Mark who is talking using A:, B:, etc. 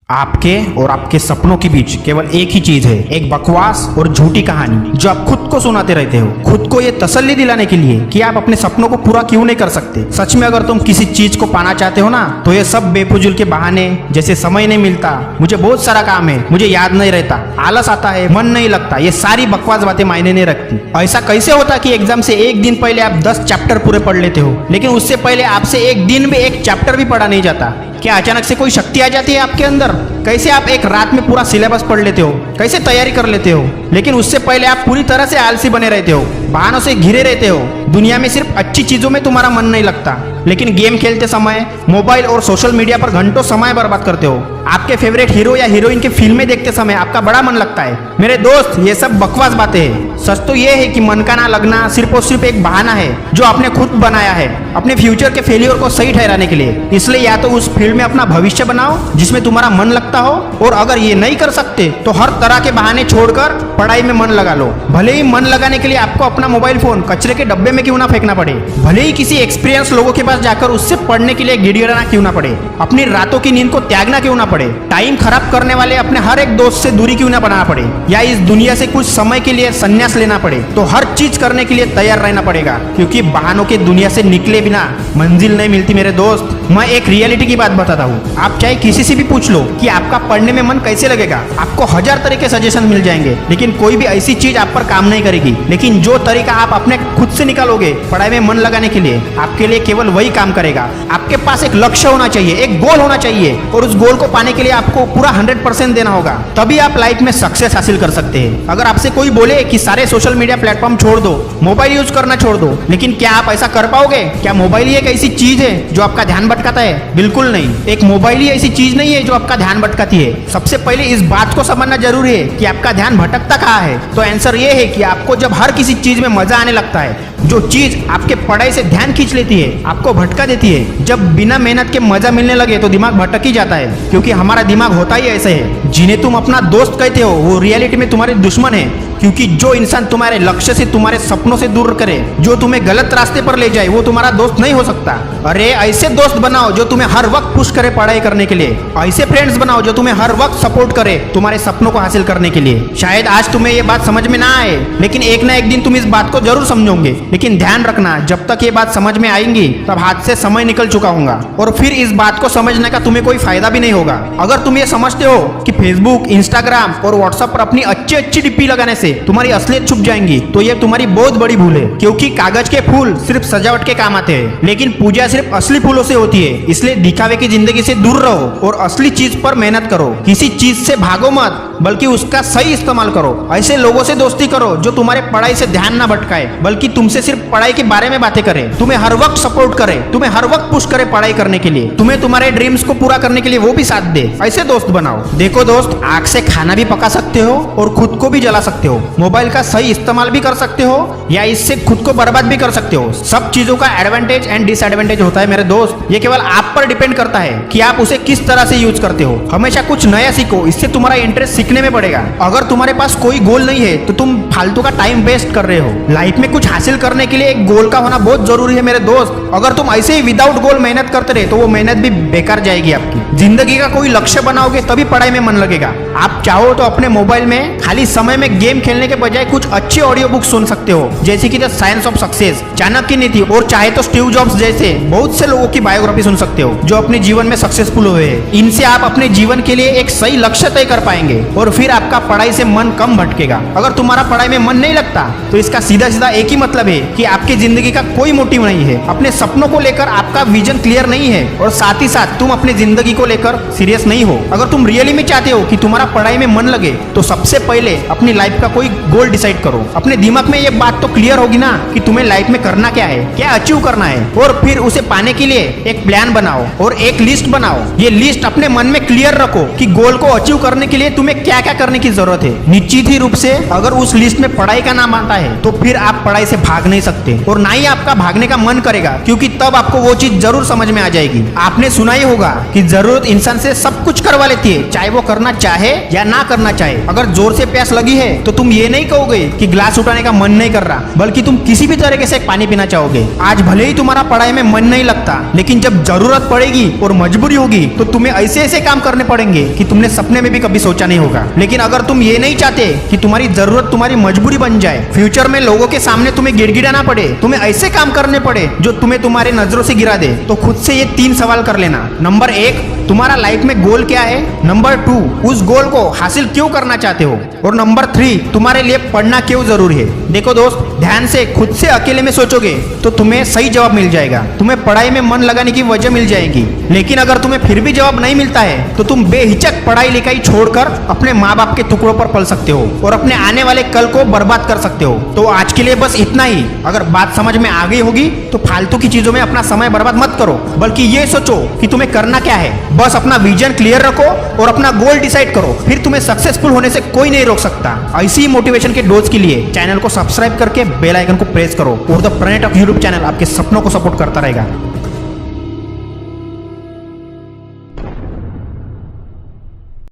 A: आपके और आपके सपनों के बीच केवल एक ही चीज है, एक बकवास और झूठी कहानी जो आप खुद को सुनाते रहते हो, खुद को ये तसल्ली दिलाने के लिए कि आप अपने सपनों को पूरा क्यों नहीं कर सकते। सच में अगर तुम किसी चीज को पाना चाहते हो ना, तो ये सब बेफुजुल के बहाने जैसे समय नहीं मिलता, मुझे बहुत सारा काम है, मुझे याद नहीं रहता, आलस आता है, मन नहीं लगता, ये सारी बकवास बातें मायने नहीं रखती। ऐसा कैसे होता कि एग्जाम से एक दिन पहले आप 10 चैप्टर पूरे पढ़ लेते हो, लेकिन उससे पहले आपसे एक दिन में एक चैप्टर भी पढ़ा नहीं जाता। क्या अचानक से कोई शक्ति आ जाती है आपके अंदर? कैसे आप एक रात में पूरा सिलेबस पढ़ लेते हो, कैसे तैयारी कर लेते हो, लेकिन उससे पहले आप पूरी तरह से आलसी बने रहते हो, बहानों से घिरे रहते हो। दुनिया में सिर्फ अच्छी चीजों में तुम्हारा मन नहीं लगता, लेकिन गेम खेलते समय मोबाइल और सोशल मीडिया पर घंटों समय बर्बाद करते हो। आपके फेवरेट हीरो या हीरोइन की फिल्में देखते समय आपका बड़ा मन लगता है। मेरे दोस्त, ये सब बकवास बातें हैं। सच तो ये है कि मन का ना लगना सिर्फ और सिर्फ एक बहाना है जो आपने खुद बनाया है अपने फ्यूचर के फेलियर को सही ठहराने के लिए। इसलिए या तो उस फील्ड में अपना भविष्य बनाओ जिसमें तुम्हारा मन लगता हो, और अगर ये नहीं कर सकते तो हर तरह के बहाने छोड़कर पढ़ाई में मन लगा लो। भले ही मन लगाने के लिए आपको अपना मोबाइल फोन कचरे के डब्बे में क्यों ना फेंकना पड़े, भले ही किसी एक्सपीरियंस लोगों के पास जाकर उससे पढ़ने के लिए गिड़गिड़ाना क्यों ना पड़े, अपनी रातों की नींद को त्यागना क्यों ना पड़े, टाइम खराब करने वाले अपने हर एक दोस्त से दूरी क्यों ना बनाना पड़े, या इस दुनिया से कुछ समय के लिए संन्यास लेना पड़े, तो हर चीज करने के लिए तैयार रहना पड़ेगा, क्योंकि बहानों के दुनिया से निकले बिना मंजिल नहीं मिलती। मेरे दोस्त, मैं एक रियलिटी की बात बताता हूँ। आप चाहे किसी से भी पूछ लो कि आपका पढ़ने में मन कैसे लगेगा, आपको 1000 तरह के सजेशन मिल जाएंगे, लेकिन कोई भी ऐसी चीज आप पर काम नहीं करेगी। लेकिन जो तरीका आप अपने खुद से निकालोगे पढ़ाई में मन लगाने के लिए, आपके लिए केवल वही काम करेगा। आपके पास एक लक्ष्य होना चाहिए, एक गोल होना चाहिए, और उस गोल को पाने के लिए आपको पूरा 100% देना होगा, तभी आप लाइफ में सक्सेस हासिल कर सकते हैं। अगर आपसे कोई बोले कि सारे सोशल मीडिया प्लेटफॉर्म छोड़ दो, मोबाइल यूज करना छोड़ दो, लेकिन क्या आप ऐसा कर पाओगे? क्या मोबाइल ही एक ऐसी चीज है जो आपका ध्यान भटकाता है? बिल्कुल नहीं। एक मोबाइल ही ऐसी चीज नहीं है जो आपका ध्यान भटकाती है। सबसे पहले इस बात को समझना जरूरी है कि आपका ध्यान भटकता कहाँ है। तो आंसर ये है कि आपको जब हर किसी चीज में मजा आने लगता है, जो चीज आपके पढ़ाई से ध्यान खींच लेती है, आपको भटका देती है, जब बिना मेहनत के मजा मिलने लगे तो दिमाग भटक ही जाता है, क्योंकि हमारा दिमाग होता ही ऐसे है। जिन्हें तुम अपना दोस्त कहते हो वो रियलिटी में तुम्हारे दुश्मन है, क्योंकि जो इंसान तुम्हारे लक्ष्य से, तुम्हारे सपनों से दूर करे, जो तुम्हें गलत रास्ते पर ले जाए, वो तुम्हारा दोस्त नहीं हो सकता। अरे ऐसे दोस्त बनाओ जो तुम्हें हर वक्त पुश करे पढ़ाई करने के लिए। ऐसे फ्रेंड्स बनाओ जो तुम्हें हर वक्त सपोर्ट करे तुम्हारे सपनों को हासिल करने के लिए। शायद आज तुम्हें ये बात समझ में ना आए, लेकिन एक ना एक दिन तुम इस बात को जरूर समझोगे। लेकिन ध्यान रखना, जब तक ये बात समझ में आएंगी तब हाथ से समय निकल चुका होगा, और फिर इस बात को समझने का तुम्हें कोई फायदा भी नहीं होगा। अगर तुम ये समझते हो कि फेसबुक, इंस्टाग्राम और व्हाट्सएप पर अपनी अच्छी डीपी लगाने से तुम्हारी असलियत छुप जाएंगी, तो ये तुम्हारी बहुत बड़ी भूल है। क्योंकि कागज के फूल सिर्फ सजावट के काम आते हैं, लेकिन पूजा सिर्फ असली फूलों से होती है। इसलिए दिखावे की जिंदगी से दूर रहो और असली चीज पर मेहनत करो। किसी चीज से भागो मत, बल्कि उसका सही इस्तेमाल करो। ऐसे लोगों से दोस्ती करो जो तुम्हारे पढ़ाई से ध्यान ना भटकाए, बल्कि तुमसे सिर्फ पढ़ाई के बारे में बातें करे, तुम्हें हर वक्त सपोर्ट करे, तुम्हें हर वक्त पुश करे पढ़ाई करने के लिए, तुम्हें तुम्हारे ड्रीम्स को पूरा करने के लिए वो भी साथ दे। ऐसे दोस्त बनाओ। देखो दोस्त, आग से खाना भी पका सकते हो और खुद को भी जला सकते हो। मोबाइल का सही इस्तेमाल भी कर सकते हो या इससे खुद को बर्बाद भी कर सकते हो। सब चीजों का एडवांटेज एंड डिसएडवांटेज होता है मेरे दोस्त। ये केवल आप पर डिपेंड करता है कि आप उसे किस तरह से यूज करते हो। हमेशा कुछ नया सीखो, इससे तुम्हारा इंटरेस्ट सीखने में बढ़ेगा। अगर तुम्हारे पास कोई गोल नहीं है तो तुम फालतू का टाइम वेस्ट कर रहे हो। लाइफ में कुछ हासिल करने के लिए एक गोल का होना बहुत जरूरी है मेरे दोस्त। अगर तुम ऐसे ही विदाउट गोल मेहनत करते रहे तो वो मेहनत भी बेकार जाएगी आपकी। जिंदगी का कोई लक्ष्य बनाओगे तभी पढ़ाई में मन लगेगा। आप चाहो तो अपने मोबाइल में खाली समय में गेम खेलने के बजाय कुछ अच्छी ऑडियो बुक सुन सकते हो, जैसे कि the science of success, Chanakya नीति, और चाहे तो स्टीव जॉब्स जैसे बहुत से लोगों की बायोग्राफी सुन सकते हो जो अपने जीवन में सक्सेसफुल हुए हैं। इनसे आप अपने जीवन के लिए एक सही लक्ष्य तय कर पाएंगे और फिर आपका पढ़ाई से मन कम भटकेगा। अगर तुम्हारा पढ़ाई में मन नहीं लगता तो इसका सीधा सीधा एक ही मतलब है कि आपकी जिंदगी का कोई मोटिव नहीं है, अपने सपनों को लेकर आपका विजन क्लियर नहीं है, और साथ ही साथ तुम अपनी जिंदगी को लेकर सीरियस नहीं हो। अगर तुम रियली में चाहते हो कि तुम्हारा पढ़ाई में मन लगे तो सबसे पहले अपनी लाइफ का कोई गोल डिसाइड करो। अपने दिमाग में ये बात तो क्लियर होगी ना कि तुम्हें लाइफ में करना क्या है, क्या अचीव करना है, और फिर उसे पाने के लिए एक प्लान बनाओ और एक लिस्ट बनाओ। ये लिस्ट अपने मन में क्लियर रखो कि गोल को अचीव करने के लिए तुम्हें क्या क्या करने की जरूरत है। निश्चित ही रूप से अगर उस लिस्ट में पढ़ाई का नाम आता है तो फिर आप पढ़ाई से भाग नहीं सकते, और ना ही आपका भागने का मन करेगा, क्योंकि तब आपको वो चीज जरूर समझ में आ जाएगी। आपने सुना ही होगा कि जरूरत इंसान से सब कुछ करवा लेती है, चाहे वो करना चाहे या ना करना चाहे। अगर जोर से प्यास लगी है तो तुम तुम ये नहीं कहोगे कि ग्लास उठाने का मन नहीं कर रहा, बल्कि तुम किसी भी तरीके से पानी पीना चाहोगे। आज भले ही तुम्हारा पढ़ाई में मन नहीं लगता, लेकिन जब जरूरत पड़ेगी और मजबूरी होगी तो तुम्हें ऐसे ऐसे काम करने पड़ेंगे कि तुमने सपने में भी कभी सोचा नहीं होगा। लेकिन अगर तुम ये नहीं चाहते कि तुम्हारी जरूरत तुम्हारी मजबूरी बन जाए, फ्यूचर में लोगों के सामने तुम्हें गिड़गिड़ाना पड़े, तुम्हें ऐसे काम करने पड़े जो तुम्हें तुम्हारे नजरों से गिरा दे, तो खुद से ये 3 सवाल कर लेना। नंबर 1, तुम्हारा लाइफ में गोल क्या है? नंबर 2, उस गोल को हासिल क्यों करना चाहते हो? और नंबर 3, तुम्हारे लिए पढ़ना क्यों जरूरी है? देखो दोस्त, ध्यान से खुद से अकेले में सोचोगे तो तुम्हें सही जवाब मिल जाएगा, तुम्हें पढ़ाई में मन लगाने की वजह मिल जाएगी। लेकिन अगर तुम्हें फिर भी जवाब नहीं मिलता है तो तुम बेहिचक पढ़ाई लिखाई छोड़कर अपने माँ बाप के टुकड़ों पर पल सकते हो और अपने आने वाले कल को बर्बाद कर सकते हो। तो आज के लिए बस इतना ही। अगर बात समझ में आ गई होगी तो फालतू की चीजों में अपना समय बर्बाद मत करो, बल्कि ये सोचो कि तुम्हें करना क्या है। बस अपना विजन क्लियर रखो और अपना गोल डिसाइड करो, फिर तुम्हें सक्सेसफुल होने से कोई नहीं रोक सकता। ऐसी ही मोटिवेशन के डोज के लिए चैनल को सब्सक्राइब करके बेल आइकन को प्रेस करो और the planet of YouTube channel आपके सपनों को सपोर्ट करता रहेगा।